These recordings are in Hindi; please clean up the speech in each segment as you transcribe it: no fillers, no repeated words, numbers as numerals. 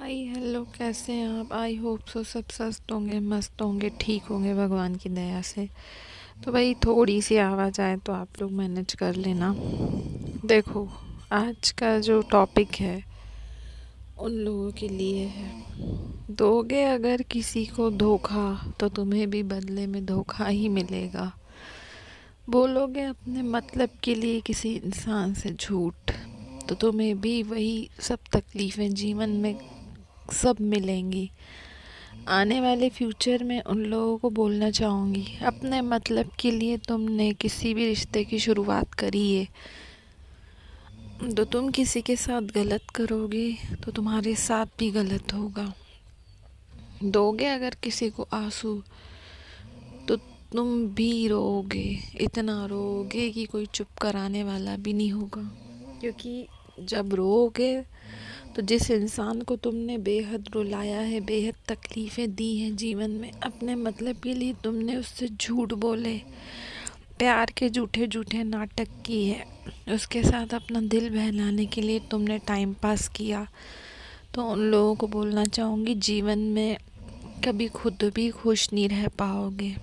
हाय हेलो, कैसे हैं आप? आई होप सो सब स्वस्थ होंगे, मस्त होंगे, ठीक होंगे भगवान की दया से। तो भाई थोड़ी सी आवाज़ आए तो आप लोग मैनेज कर लेना। देखो, आज का जो टॉपिक है उन लोगों के लिए है। दोगे अगर किसी को धोखा तो तुम्हें भी बदले में धोखा ही मिलेगा। बोलोगे अपने मतलब के लिए किसी इंसान से झूठ तो तुम्हें भी वही सब तकलीफ़ें जीवन में सब मिलेंगी। आने वाले फ्यूचर में उन लोगों को बोलना चाहूँगी, अपने मतलब के लिए तुमने किसी भी रिश्ते की शुरुआत करी है तो तुम किसी के साथ गलत करोगे तो तुम्हारे साथ भी गलत होगा। दोगे अगर किसी को आंसू तो तुम भी रोओगे, इतना रोओगे कि कोई चुप कराने वाला भी नहीं होगा। क्योंकि जब रोओगे तो जिस इंसान को तुमने बेहद रुलाया है, बेहद तकलीफ़ें दी हैं जीवन में, अपने मतलब के लिए तुमने उससे झूठ बोले, प्यार के झूठे झूठे नाटक किए, उसके साथ अपना दिल बहलाने के लिए तुमने टाइम पास किया, तो उन लोगों को बोलना चाहूँगी जीवन में कभी खुद भी खुश नहीं रह पाओगे।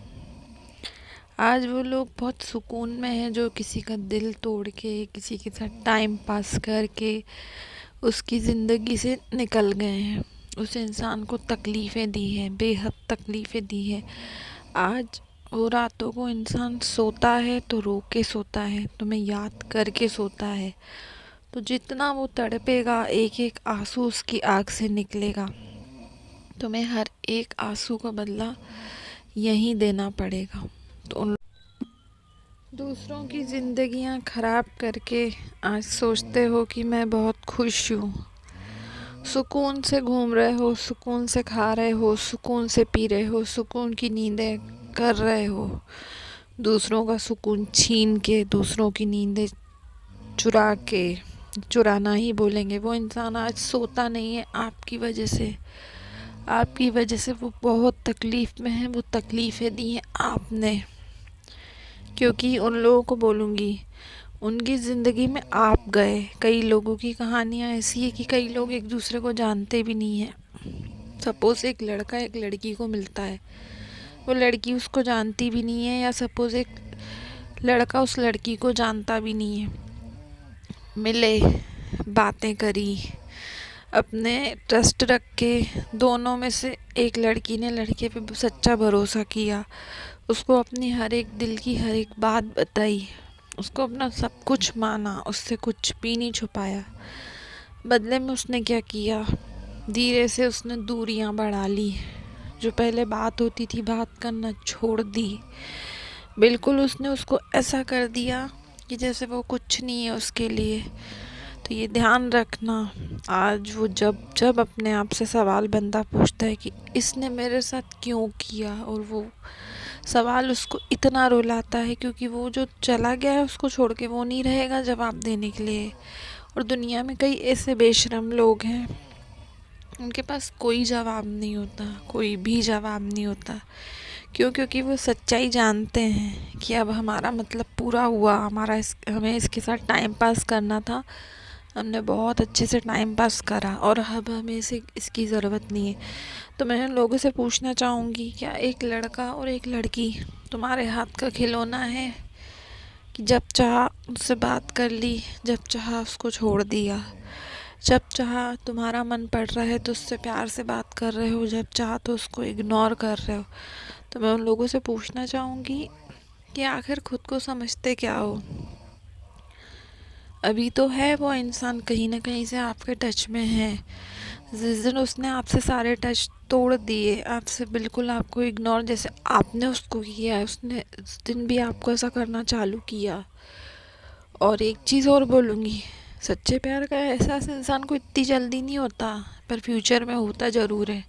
आज वो लोग बहुत सुकून में हैं जो किसी का दिल तोड़ के, किसी के साथ टाइम पास करके उसकी ज़िंदगी से निकल गए हैं। उस इंसान को तकलीफ़ें दी हैं, बेहद तकलीफ़ें दी हैं। आज वो रातों को इंसान सोता है तो रो के सोता है, तुम्हें याद करके सोता है। तो जितना वो तड़पेगा, एक एक आंसू उसकी आँख से निकलेगा, तुम्हें हर एक आंसू का बदला यहीं देना पड़ेगा। तो उन दूसरों की ज़िंदगियां ख़राब करके आज सोचते हो कि मैं बहुत खुश हूँ। सुकून से घूम रहे हो, सुकून से खा रहे हो, सुकून से पी रहे हो, सुकून की नींदें कर रहे हो। दूसरों का सुकून छीन के, दूसरों की नींदें चुरा के, चुराना ही बोलेंगे, वो इंसान आज सोता नहीं है आपकी वजह से। आपकी वजह से वो बहुत तकलीफ़ में है, वो तकलीफ़ें दी हैं आपने। क्योंकि उन लोगों को बोलूँगी, उनकी ज़िंदगी में आप गए। कई लोगों की कहानियाँ ऐसी है कि कई लोग एक दूसरे को जानते भी नहीं हैं। सपोज़ एक लड़का एक लड़की को मिलता है, वो लड़की उसको जानती भी नहीं है, या सपोज़ एक लड़का उस लड़की को जानता भी नहीं है। मिले, बातें करी, अपने ट्रस्ट रख के दोनों में से एक लड़की ने लड़के पे सच्चा भरोसा किया, उसको अपनी हर एक दिल की हर एक बात बताई, उसको अपना सब कुछ माना, उससे कुछ भी नहीं छुपाया। बदले में उसने क्या किया, धीरे से उसने दूरियां बढ़ा ली। जो पहले बात होती थी, बात करना छोड़ दी। बिल्कुल उसने उसको ऐसा कर दिया कि जैसे वो कुछ नहीं है उसके लिए। तो ये ध्यान रखना, आज वो जब जब अपने आप से सवाल बंदा पूछता है कि इसने मेरे साथ क्यों किया, और वो सवाल उसको इतना रुलाता है क्योंकि वो जो चला गया है उसको छोड़ के वो नहीं रहेगा जवाब देने के लिए। और दुनिया में कई ऐसे बेशरम लोग हैं, उनके पास कोई जवाब नहीं होता, कोई भी जवाब नहीं होता। क्यों? क्योंकि वो सच्चाई जानते हैं कि अब हमारा मतलब पूरा हुआ, हमें इसके साथ टाइम पास करना था, हमने बहुत अच्छे से टाइम पास करा और अब हमें इसकी ज़रूरत नहीं है। तो मैं लोगों से पूछना चाहूँगी, क्या एक लड़का और एक लड़की तुम्हारे हाथ का खिलौना है कि जब चाहा उससे बात कर ली, जब चाहा उसको छोड़ दिया, जब चाहा तुम्हारा मन पड़ रहा है तो उससे प्यार से बात कर रहे हो, जब चाहा तो उसको इग्नोर कर रहे हो। तो मैं उन लोगों से पूछना चाहूँगी कि आखिर खुद को समझते क्या हो? अभी तो है वो इंसान कहीं ना कहीं से आपके टच में है। जिस दिन उसने आपसे सारे टच तोड़ दिए, आपसे बिल्कुल आपको इग्नोर जैसे आपने उसको किया है, उसने उस दिन भी आपको ऐसा करना चालू किया। और एक चीज़ और बोलूँगी, सच्चे प्यार का एहसास इंसान को इतनी जल्दी नहीं होता, पर फ्यूचर में होता ज़रूर है।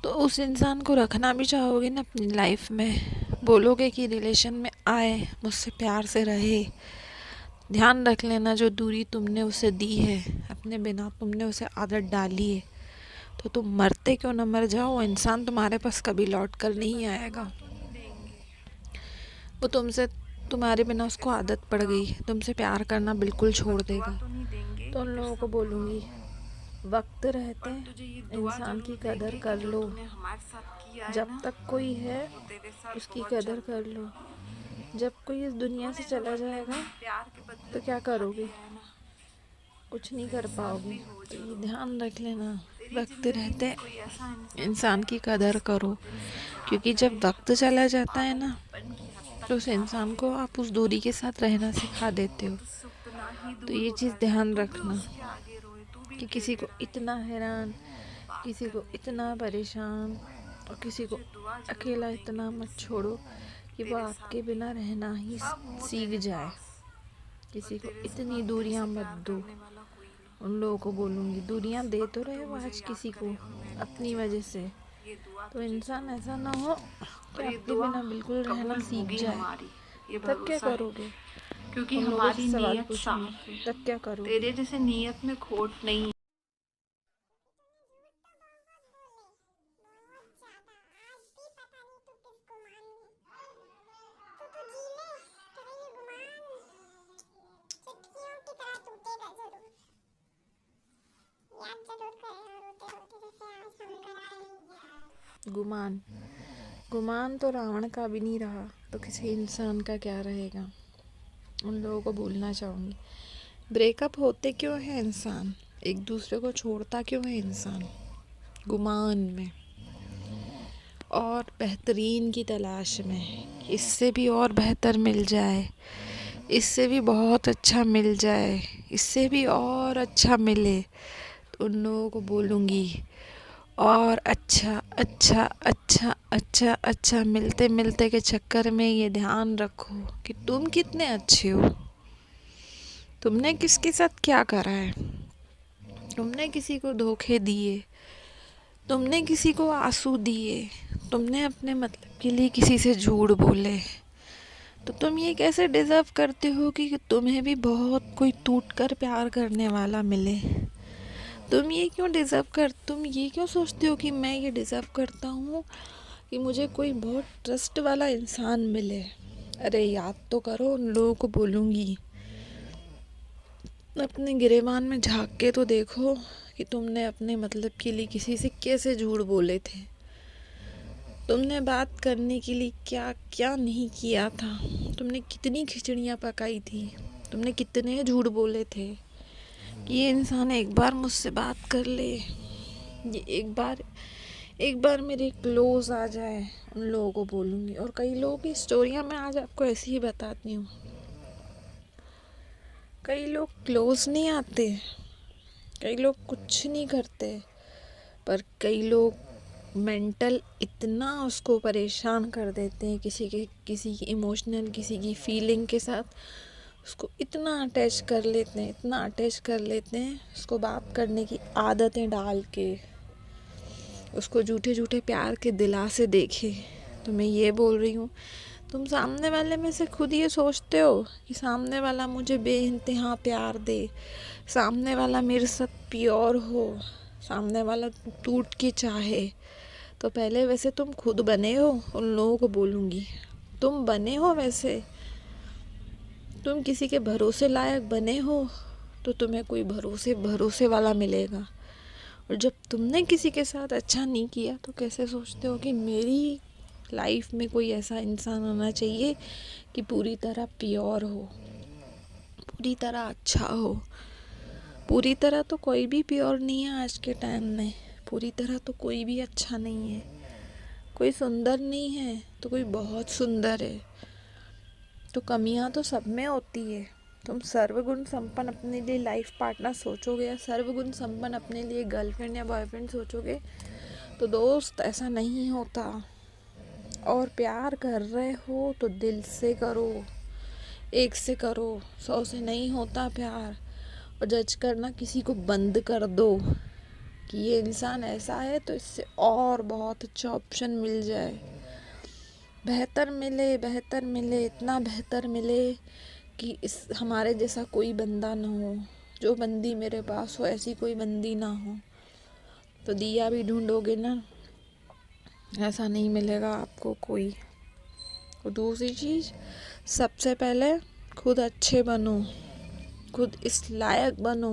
तो उस इंसान को रखना भी चाहोगे ना अपनी लाइफ में, बोलोगे कि रिलेशन में आए, मुझसे प्यार से रहे। ध्यान रख लेना, जो दूरी तुमने उसे दी है, अपने बिना तुमने उसे आदत डाली है, तो तुम मरते क्यों न मर जाओ, वो इंसान तुम्हारे पास कभी लौट कर नहीं आएगा। वो तुमसे, तुम्हारे बिना उसको आदत पड़ गई, तुमसे प्यार करना बिल्कुल छोड़ देगा। तो उन लोगों को बोलूँगी, वक्त रहते इंसान की कदर कर लो, जब तक कोई है उसकी कदर कर लो। जब कोई इस दुनिया से चला जाएगा तो क्या करोगे? कुछ नहीं कर पाओगे। तो ये ध्यान रख लेना, वक्त रहते इंसान की कदर करो, क्योंकि जब वक्त चला जाता है ना तो उस इंसान को आप उस दूरी के साथ रहना सिखा देते हो। तो ये चीज़ ध्यान रखना कि किसी को इतना हैरान, किसी को इतना परेशान और किसी को अकेला इतना मत छोड़ो कि वो आपके बिना रहना ही सीख जाए। किसी को इतनी दूरियां मत दो। उन लोगों को बोलूँगी, दूरियां दे तो रहे हो आज किसी को अपनी वजह से, तो इंसान ऐसा ना हो कि आपके बिना बिल्कुल रहना सीख जाए। तब क्या करोगे? क्योंकि हमारी नीयत पूछूंगी, तब क्या करोगे? तेरे जैसे नीयत में खोट नहीं। गुमान गुमान तो रावण का भी नहीं रहा, तो किसी इंसान का क्या रहेगा? उन लोगों को बोलना चाहूँगी, ब्रेकअप होते क्यों है इंसान? एक दूसरे को छोड़ता क्यों है इंसान? गुमान में और बेहतरीन की तलाश में, इससे भी और बेहतर मिल जाए, इससे भी बहुत अच्छा मिल जाए, इससे भी और अच्छा मिले, तो उन लोगों को बोलूँगी और अच्छा अच्छा अच्छा अच्छा अच्छा मिलते मिलते के चक्कर में ये ध्यान रखो कि तुम कितने अच्छे हो। तुमने किसके साथ क्या करा है? तुमने किसी को धोखे दिए, तुमने किसी को आंसू दिए, तुमने अपने मतलब के लिए किसी से झूठ बोले, तो तुम ये कैसे डिज़र्व करते हो कि तुम्हें भी बहुत कोई टूट कर प्यार करने वाला मिले? तुम ये क्यों सोचते हो कि मैं ये डिज़र्व करता हूँ कि मुझे कोई बहुत ट्रस्ट वाला इंसान मिले? अरे याद तो करो, उन लोगों को बोलूँगी, अपने गिरेबान में झांक के तो देखो कि तुमने अपने मतलब के लिए किसी से कैसे झूठ बोले थे। तुमने बात करने के लिए क्या क्या नहीं किया था। तुमने कितनी खिचड़ियाँ पकाई थी, तुमने कितने झूठ बोले थे कि ये इंसान एक बार मुझसे बात कर ले, ये एक बार मेरे क्लोज आ जाए। उन लोगों को बोलूँगी। और कई लोगों की स्टोरियाँ मैं आज आपको ऐसी ही बताती हूँ। कई लोग क्लोज नहीं आते, कई लोग कुछ नहीं करते, पर कई लोग मेंटल इतना उसको परेशान कर देते हैं, किसी की इमोशनल, किसी की फीलिंग के साथ उसको इतना अटैच कर लेते हैं, इतना अटैच कर लेते हैं, उसको बात करने की आदतें डाल के, उसको झूठे झूठे प्यार के दिलासे देखे। तो मैं ये बोल रही हूँ, तुम सामने वाले में से खुद ये सोचते हो कि सामने वाला मुझे बेइंतहा प्यार दे, सामने वाला मेरे साथ प्योर हो, सामने वाला टूट के चाहे, तो पहले वैसे तुम खुद बने हो? उन लोगों को बोलूँगी, तुम बने हो वैसे? तुम किसी के भरोसे लायक बने हो तो तुम्हें कोई भरोसे वाला मिलेगा। और जब तुमने किसी के साथ अच्छा नहीं किया तो कैसे सोचते हो कि मेरी लाइफ में कोई ऐसा इंसान होना चाहिए कि पूरी तरह प्योर हो, पूरी तरह अच्छा हो? पूरी तरह तो कोई भी प्योर नहीं है आज के टाइम में, पूरी तरह तो कोई भी अच्छा नहीं है। कोई सुंदर नहीं है तो कोई बहुत सुंदर है, तो कमियां तो सब में होती है। तुम सर्वगुण संपन्न अपने लिए लाइफ पार्टनर सोचोगे या सर्वगुण संपन्न अपने लिए गर्लफ्रेंड या बॉयफ्रेंड सोचोगे, तो दोस्त ऐसा नहीं होता। और प्यार कर रहे हो तो दिल से करो, एक से करो, 100 से नहीं होता प्यार। और जज करना किसी को बंद कर दो कि ये इंसान ऐसा है तो इससे और बहुत अच्छा ऑप्शन मिल जाए, बेहतर मिले, इतना बेहतर मिले कि इस हमारे जैसा कोई बंदा ना हो, जो बंदी मेरे पास हो ऐसी कोई बंदी ना हो। तो दिया भी ढूंढोगे ना, ऐसा नहीं मिलेगा आपको कोई। और दूसरी चीज़, सबसे पहले खुद अच्छे बनो, खुद इस लायक बनो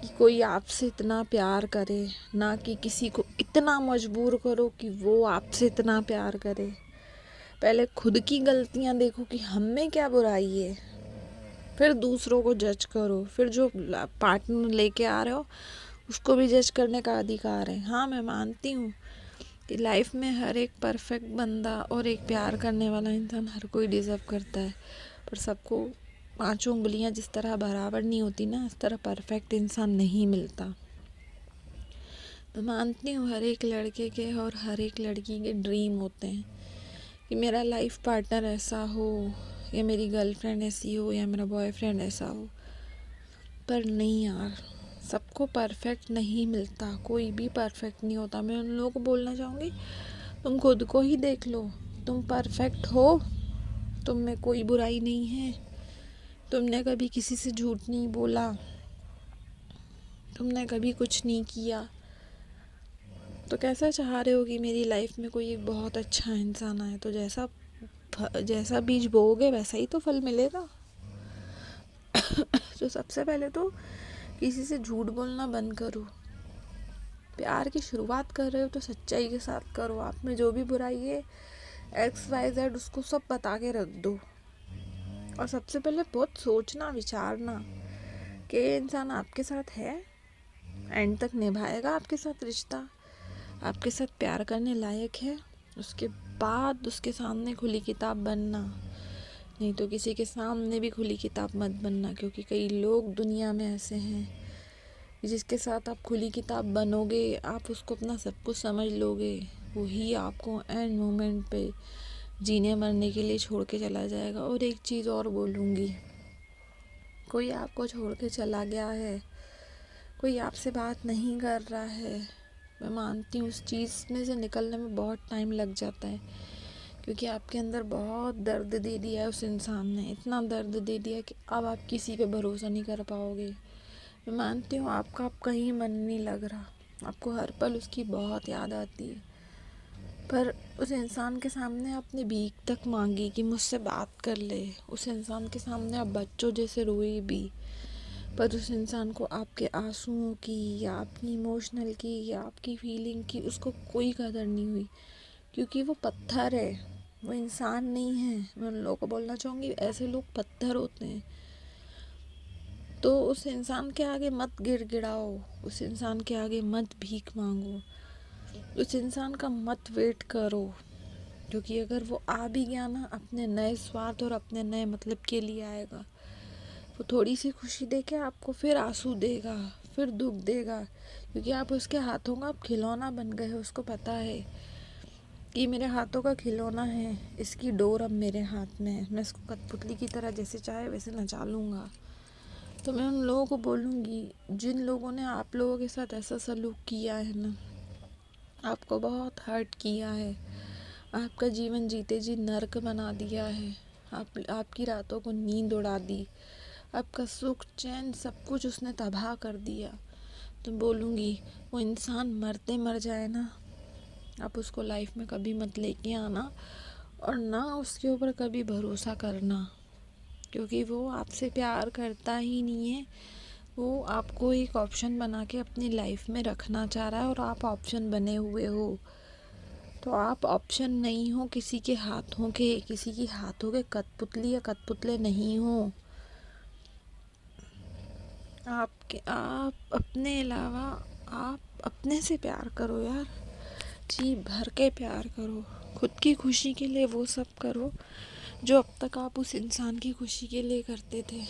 कि कोई आपसे इतना प्यार करे, ना कि किसी को इतना मजबूर करो कि वो आपसे इतना प्यार करे। पहले खुद की गलतियां देखो कि हम में क्या बुराई है, फिर दूसरों को जज करो। फिर जो पार्टनर लेके आ रहे हो उसको भी जज करने का अधिकार है। हाँ, मैं मानती हूँ कि लाइफ में हर एक परफेक्ट बंदा और एक प्यार करने वाला इंसान हर कोई डिज़र्व करता है, पर सबको पांचों उंगलियां जिस तरह बराबर नहीं होती ना, इस तरह परफेक्ट इंसान नहीं मिलता। मैं मानती हूँ हर एक लड़के के और हर एक लड़की के ड्रीम होते हैं कि मेरा लाइफ पार्टनर ऐसा हो, या मेरी गर्लफ्रेंड ऐसी हो, या मेरा बॉयफ्रेंड ऐसा हो। पर नहीं यार, सबको परफेक्ट नहीं मिलता, कोई भी परफेक्ट नहीं होता। मैं उन लोगों को बोलना चाहूँगी, तुम खुद को ही देख लो, तुम परफेक्ट हो, तुम में कोई बुराई नहीं है, तुमने कभी किसी से झूठ नहीं बोला, तुमने कभी कुछ नहीं किया, तो कैसा चाह रहे हो कि मेरी लाइफ में कोई एक बहुत अच्छा इंसान आए? तो जैसा बीज बोओगे वैसा ही तो फल मिलेगा। तो सबसे पहले तो किसी से झूठ बोलना बंद करो। प्यार की शुरुआत कर रहे हो तो सच्चाई के साथ करो। आप में जो भी बुराई है XYZ उसको सब बता के रख दो। और सबसे पहले बहुत सोचना विचारना कि ये इंसान आपके साथ है, एंड तक निभाएगा आपके साथ रिश्ता, आपके साथ प्यार करने लायक है। उसके बाद उसके सामने खुली किताब बनना, नहीं तो किसी के सामने भी खुली किताब मत बनना। क्योंकि कई लोग दुनिया में ऐसे हैं जिसके साथ आप खुली किताब बनोगे, आप उसको अपना सब कुछ समझ लोगे, वही आपको एंड मोमेंट पे जीने मरने के लिए छोड़ के चला जाएगा। और एक चीज़ और बोलूँगी, कोई आपको छोड़ के चला गया है, कोई आपसे बात नहीं कर रहा है, मैं मानती हूँ उस चीज़ में से निकलने में बहुत टाइम लग जाता है, क्योंकि आपके अंदर बहुत दर्द दे दिया है उस इंसान ने, इतना दर्द दे दिया कि अब आप किसी पे भरोसा नहीं कर पाओगे। मैं मानती हूँ आपका अब कहीं मन नहीं लग रहा, आपको हर पल उसकी बहुत याद आती है, पर उस इंसान के सामने आपने भीख तक मांगी कि मुझसे बात कर ले। उस इंसान के सामने आप बच्चों जैसे रोए भी, पर उस इंसान को आपके आंसुओं की या आपकी इमोशनल की या आपकी फीलिंग की उसको कोई कदर नहीं हुई, क्योंकि वो पत्थर है, वो इंसान नहीं है। मैं उन लोगों को बोलना चाहूँगी, ऐसे लोग पत्थर होते हैं। तो उस इंसान के आगे मत गिड़गिड़ाओ, उस इंसान के आगे मत भीख मांगो, उस इंसान का मत वेट करो, क्योंकि अगर वो आ भी गया ना, अपने नए स्वार्थ और अपने नए मतलब के लिए आएगा। वो थोड़ी सी खुशी देके आपको फिर आंसू देगा, फिर दुख देगा, क्योंकि आप उसके हाथों का आप खिलौना बन गए हो। उसको पता है कि मेरे हाथों का खिलौना है, इसकी डोर अब मेरे हाथ में है, मैं इसको कठपुतली की तरह जैसे चाहे वैसे नचा लूँगा। तो मैं उन लोगों को बोलूँगी, जिन लोगों ने आप लोगों के साथ ऐसा सलूक किया है ना, आपको बहुत हर्ट किया है, आपका जीवन जीते जी नर्क बना दिया है, आपकी रातों को नींद उड़ा दी, आपका सुख चैन सब कुछ उसने तबाह कर दिया, तो बोलूँगी वो इंसान मरते मर जाए ना, आप उसको लाइफ में कभी मत लेके आना, और ना उसके ऊपर कभी भरोसा करना, क्योंकि वो आपसे प्यार करता ही नहीं है। वो आपको एक ऑप्शन बना के अपनी लाइफ में रखना चाह रहा है, और आप ऑप्शन बने हुए हो। तो आप ऑप्शन नहीं हो किसी के हाथों के, किसी की हाथों के कठपुतली या कठपुतले नहीं हो। आप अपने अलावा आप अपने से प्यार करो यार, जी भर के प्यार करो। खुद की खुशी के लिए वो सब करो जो अब तक आप उस इंसान की खुशी के लिए करते थे।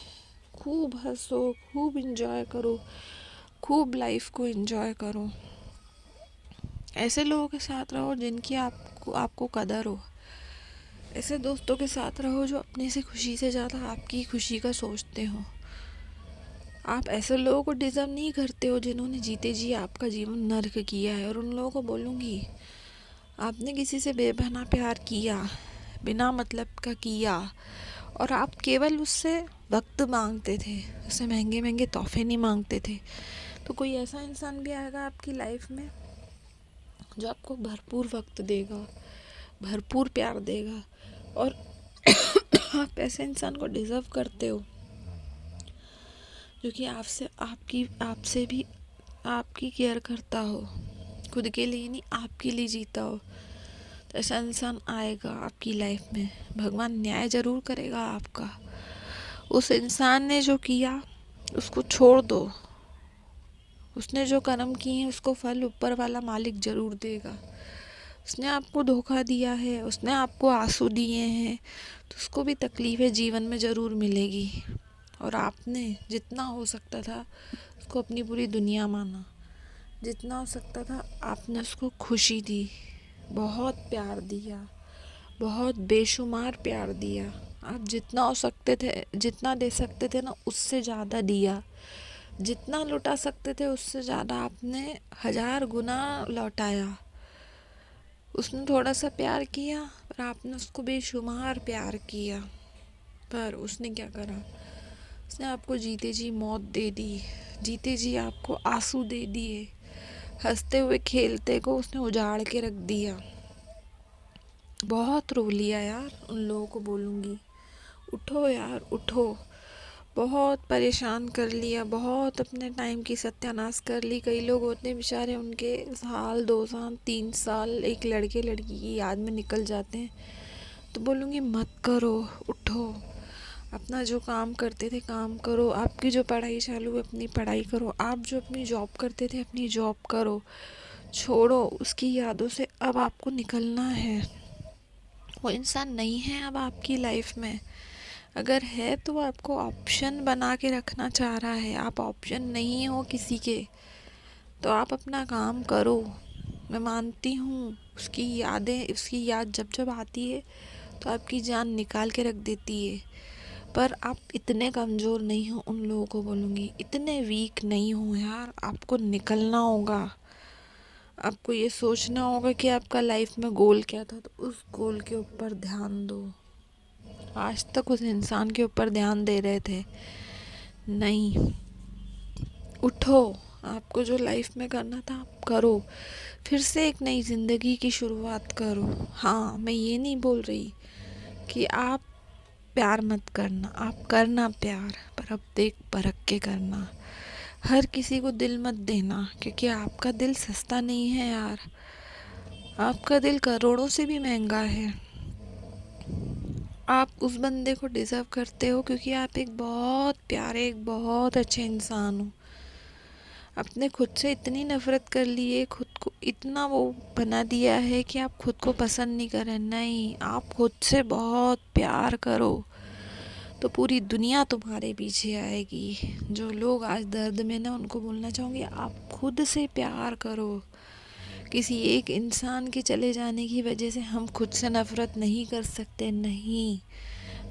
खूब हंसो, खूब इंजॉय करो, खूब लाइफ को इंजॉय करो। ऐसे लोगों के साथ रहो जिनकी आपको कदर हो। ऐसे दोस्तों के साथ रहो जो अपने से खुशी से ज़्यादा आपकी खुशी का सोचते हो। आप ऐसे लोगों को डिज़र्व नहीं करते हो जिन्होंने जीते जी आपका जीवन नर्क किया है। और उन लोगों को बोलूँगी, आपने किसी से बेपनाह प्यार किया, बिना मतलब का किया, और आप केवल उससे वक्त मांगते थे, उससे महंगे महंगे तोहफे नहीं मांगते थे, तो कोई ऐसा इंसान भी आएगा आपकी लाइफ में जो आपको भरपूर वक्त देगा, भरपूर प्यार देगा। और आप ऐसे इंसान को डिज़र्व करते हो जो कि आपसे भी आपकी केयर करता हो, खुद के लिए नहीं आपके लिए जीता हो, तो ऐसा इंसान आएगा आपकी लाइफ में। भगवान न्याय जरूर करेगा आपका। उस इंसान ने जो किया उसको छोड़ दो। उसने जो कर्म किए हैं उसको फल ऊपर वाला मालिक जरूर देगा। उसने आपको धोखा दिया है, उसने आपको आंसू दिए हैं, तो उसको भी तकलीफ़ें जीवन में ज़रूर मिलेगी। और आपने जितना हो सकता था उसको अपनी पूरी दुनिया माना, जितना हो सकता था आपने उसको खुशी दी, बहुत प्यार दिया, बहुत बेशुमार प्यार दिया। आप जितना हो सकते थे, जितना दे सकते थे ना, उससे ज़्यादा दिया। जितना लौटा सकते थे उससे ज़्यादा आपने 1000 गुना लौटाया। उसने थोड़ा सा प्यार किया पर आपने उसको बेशुमार प्यार किया। पर उसने क्या करा, उसने आपको जीते जी मौत दे दी, जीते जी आपको आंसू दे दिए, हंसते हुए खेलते को उसने उजाड़ के रख दिया। बहुत रो लिया यार, उन लोगों को बोलूँगी उठो यार उठो। बहुत परेशान कर लिया, बहुत अपने टाइम की सत्यानाश कर ली। कई लोग होते हैं बेचारे, उनके साल 2 साल 3 साल एक लड़के लड़की की याद में निकल जाते हैं। तो बोलूँगी मत करो, उठो, अपना जो काम करते थे काम करो। आपकी जो पढ़ाई चालू है अपनी पढ़ाई करो। आप जो अपनी जॉब करते थे अपनी जॉब करो। छोड़ो उसकी यादों से, अब आपको निकलना है। वो इंसान नहीं है अब आपकी लाइफ में। अगर है तो आपको ऑप्शन बना के रखना चाह रहा है। आप ऑप्शन नहीं हो किसी के, तो आप अपना काम करो। मैं मानती हूँ उसकी याद जब जब आती है तो आपकी जान निकाल के रख देती है। पर आप इतने कमज़ोर नहीं हो, उन लोगों को बोलूँगी इतने वीक नहीं हो यार। आपको निकलना होगा। आपको ये सोचना होगा कि आपका लाइफ में गोल क्या था, तो उस गोल के ऊपर ध्यान दो। आज तक उस इंसान के ऊपर ध्यान दे रहे थे, नहीं, उठो। आपको जो लाइफ में करना था आप करो। फिर से एक नई ज़िंदगी की शुरुआत करो। हाँ, मैं ये नहीं बोल रही कि आप प्यार मत करना, आप करना प्यार, पर अब देख परख के करना। हर किसी को दिल मत देना, क्योंकि आपका दिल सस्ता नहीं है यार। आपका दिल करोड़ों से भी महंगा है। आप उस बंदे को डिज़र्व करते हो क्योंकि आप एक बहुत प्यारे, एक बहुत अच्छे इंसान हो। आपने खुद से इतनी नफ़रत कर ली है, खुद को इतना वो बना दिया है कि आप खुद को पसंद नहीं करें। नहीं, आप खुद से बहुत प्यार करो तो पूरी दुनिया तुम्हारे पीछे आएगी। जो लोग आज दर्द में ना, उनको बोलना चाहूँगी आप खुद से प्यार करो। किसी एक इंसान के चले जाने की वजह से हम खुद से नफ़रत नहीं कर सकते। नहीं,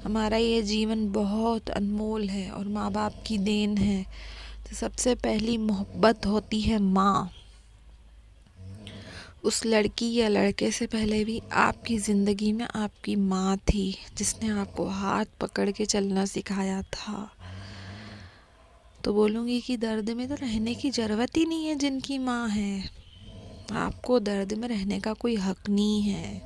हमारा ये जीवन बहुत अनमोल है और माँ बाप की देन है। तो सबसे पहली मोहब्बत होती है माँ। उस लड़की या लड़के से पहले भी आपकी ज़िंदगी में आपकी माँ थी, जिसने आपको हाथ पकड़ के चलना सिखाया था। तो बोलूँगी कि दर्द में तो रहने की ज़रूरत ही नहीं है जिनकी माँ है। आपको दर्द में रहने का कोई हक नहीं है।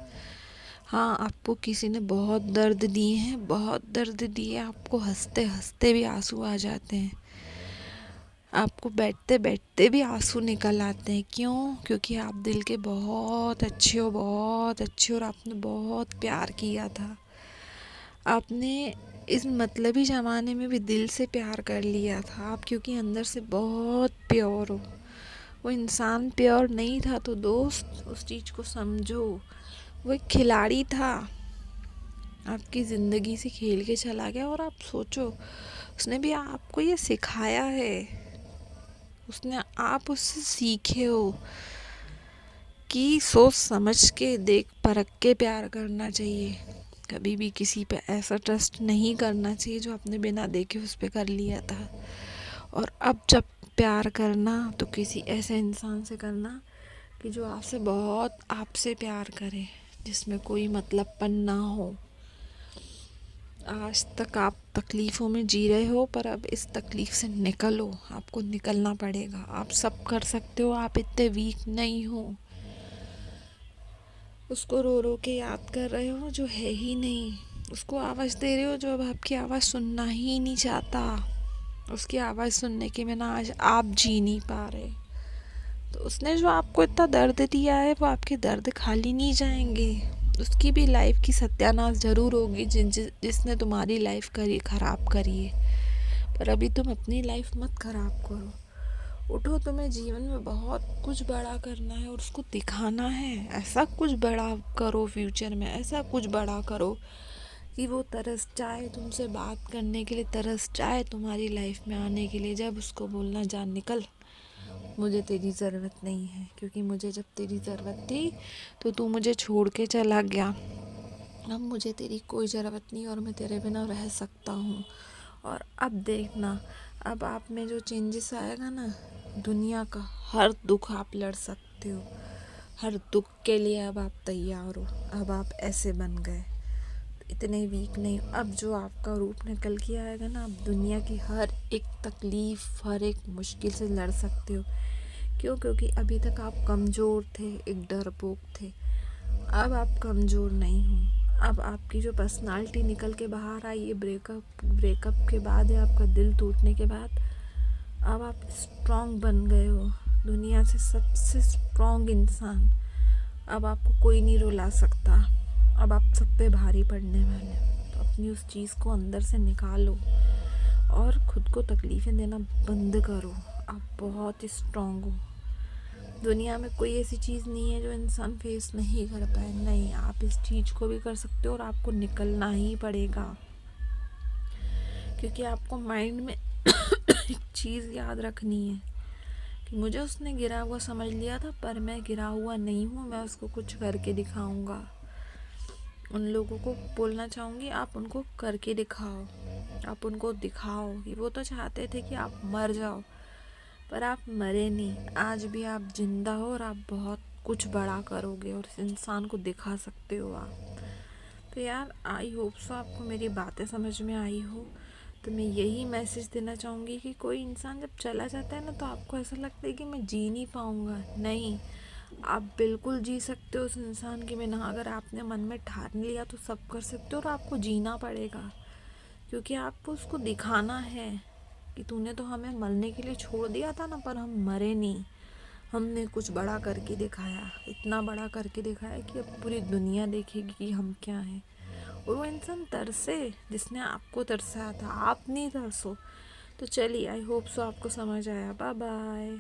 हाँ, आपको किसी ने बहुत दर्द दिए हैं, बहुत दर्द दिए, आपको हंसते हंसते भी आंसू आ जाते हैं, आपको बैठते बैठते भी आंसू निकल आते हैं। क्यों? क्योंकि आप दिल के बहुत अच्छे हो, बहुत अच्छे, और आपने बहुत प्यार किया था। आपने इस मतलबी ज़माने में भी दिल से प्यार कर लिया था आप, क्योंकि अंदर से बहुत प्योर हो। वो इंसान प्योर नहीं था तो दोस्त उस चीज़ को समझो। वो एक खिलाड़ी था, आपकी ज़िंदगी से खेल के चला गया। और आप सोचो, उसने भी आपको ये सिखाया है, आप उससे सीखे हो कि सोच समझ के, देख परख के प्यार करना चाहिए। कभी भी किसी पे ऐसा ट्रस्ट नहीं करना चाहिए जो आपने बिना देखे उस पे कर लिया था। और अब जब प्यार करना तो किसी ऐसे इंसान से करना कि जो आपसे प्यार करे, जिसमें कोई मतलबपन ना हो। आज तक आप तकलीफ़ों में जी रहे हो, पर अब इस तकलीफ़ से निकलो। आपको निकलना पड़ेगा। आप सब कर सकते हो, आप इतने वीक नहीं हो। उसको रो रो के याद कर रहे हो जो है ही नहीं। उसको आवाज़ दे रहे हो जो अब आपकी आवाज़ सुनना ही नहीं चाहता। उसकी आवाज़ सुनने के बिना आज आप जी नहीं पा रहे। तो उसने जो आपको इतना दर्द दिया है वो आपके दर्द खाली नहीं जाएंगे। उसकी भी लाइफ की सत्यानाश ज़रूर होगी जिसने तुम्हारी लाइफ करी ख़राब करी है। पर अभी तुम अपनी लाइफ मत ख़राब करो। उठो, तुम्हें जीवन में बहुत कुछ बड़ा करना है और उसको दिखाना है। ऐसा कुछ बड़ा करो फ्यूचर में, ऐसा कुछ बड़ा करो कि वो तरस जाए तुमसे बात करने के लिए, तरस जाए तुम्हारी लाइफ में आने के लिए। जब उसको बोलना, जान निकल, मुझे तेरी ज़रूरत नहीं है, क्योंकि मुझे जब तेरी ज़रूरत थी तो तू मुझे छोड़ के चला गया। अब मुझे तेरी कोई ज़रूरत नहीं और मैं तेरे बिना रह सकता हूँ। और अब देखना, अब आप में जो चेंजेस आएगा ना, दुनिया का हर दुख आप लड़ सकते हो। हर दुख के लिए अब आप तैयार हो। अब आप ऐसे बन गए, इतने वीक नहीं। अब जो आपका रूप निकल के आएगा ना, आप दुनिया की हर एक तकलीफ़, हर एक मुश्किल से लड़ सकते हो। क्यों? क्योंकि अभी तक आप कमज़ोर थे, एक डरपोक थे। अब आप कमज़ोर नहीं हो। अब आपकी जो पर्सनालिटी निकल के बाहर आई है ब्रेकअप के बाद, या आपका दिल टूटने के बाद, अब आप स्ट्रॉन्ग बन गए हो, दुनिया से सबसे स्ट्रॉन्ग इंसान। अब आपको कोई नहीं रुला सकता। अब आप सब पे भारी पड़ने वाले हो। तो अपनी उस चीज़ को अंदर से निकालो और ख़ुद को तकलीफ़ें देना बंद करो। आप बहुत ही स्ट्रॉन्ग हो। दुनिया में कोई ऐसी चीज़ नहीं है जो इंसान फेस नहीं कर पाए। नहीं, आप इस चीज़ को भी कर सकते हो और आपको निकलना ही पड़ेगा। क्योंकि आपको माइंड में एक चीज़ याद रखनी है कि मुझे उसने गिरा हुआ समझ लिया था, पर मैं गिरा हुआ नहीं हूँ। मैं उसको कुछ करके दिखाऊंगा। उन लोगों को बोलना चाहूँगी, आप उनको करके दिखाओ। आप उनको दिखाओ कि वो तो चाहते थे कि आप मर जाओ, पर आप मरे नहीं। आज भी आप जिंदा हो और आप बहुत कुछ बड़ा करोगे और इस इंसान को दिखा सकते हो आप। तो यार, आई होप सो आपको मेरी बातें समझ में आई हो। तो मैं यही मैसेज देना चाहूँगी कि कोई इंसान जब चला जाता है ना, तो आपको ऐसा लगता है कि मैं जी नहीं पाऊँगा। नहीं, आप बिल्कुल जी सकते हो उस इंसान के बिना। अगर आपने मन में ठान लिया तो सब कर सकते हो, और आपको जीना पड़ेगा। क्योंकि आपको उसको दिखाना है कि तूने तो हमें मरने के लिए छोड़ दिया था ना, पर हम मरे नहीं। हमने कुछ बड़ा करके दिखाया, इतना बड़ा करके दिखाया कि अब पूरी दुनिया देखेगी कि हम क्या हैं। और वो इंसान तरसे जिसने आपको तरसाया था, आप नहीं तरसो। तो चलिए, आई होप सो आपको समझ आया। Bye bye.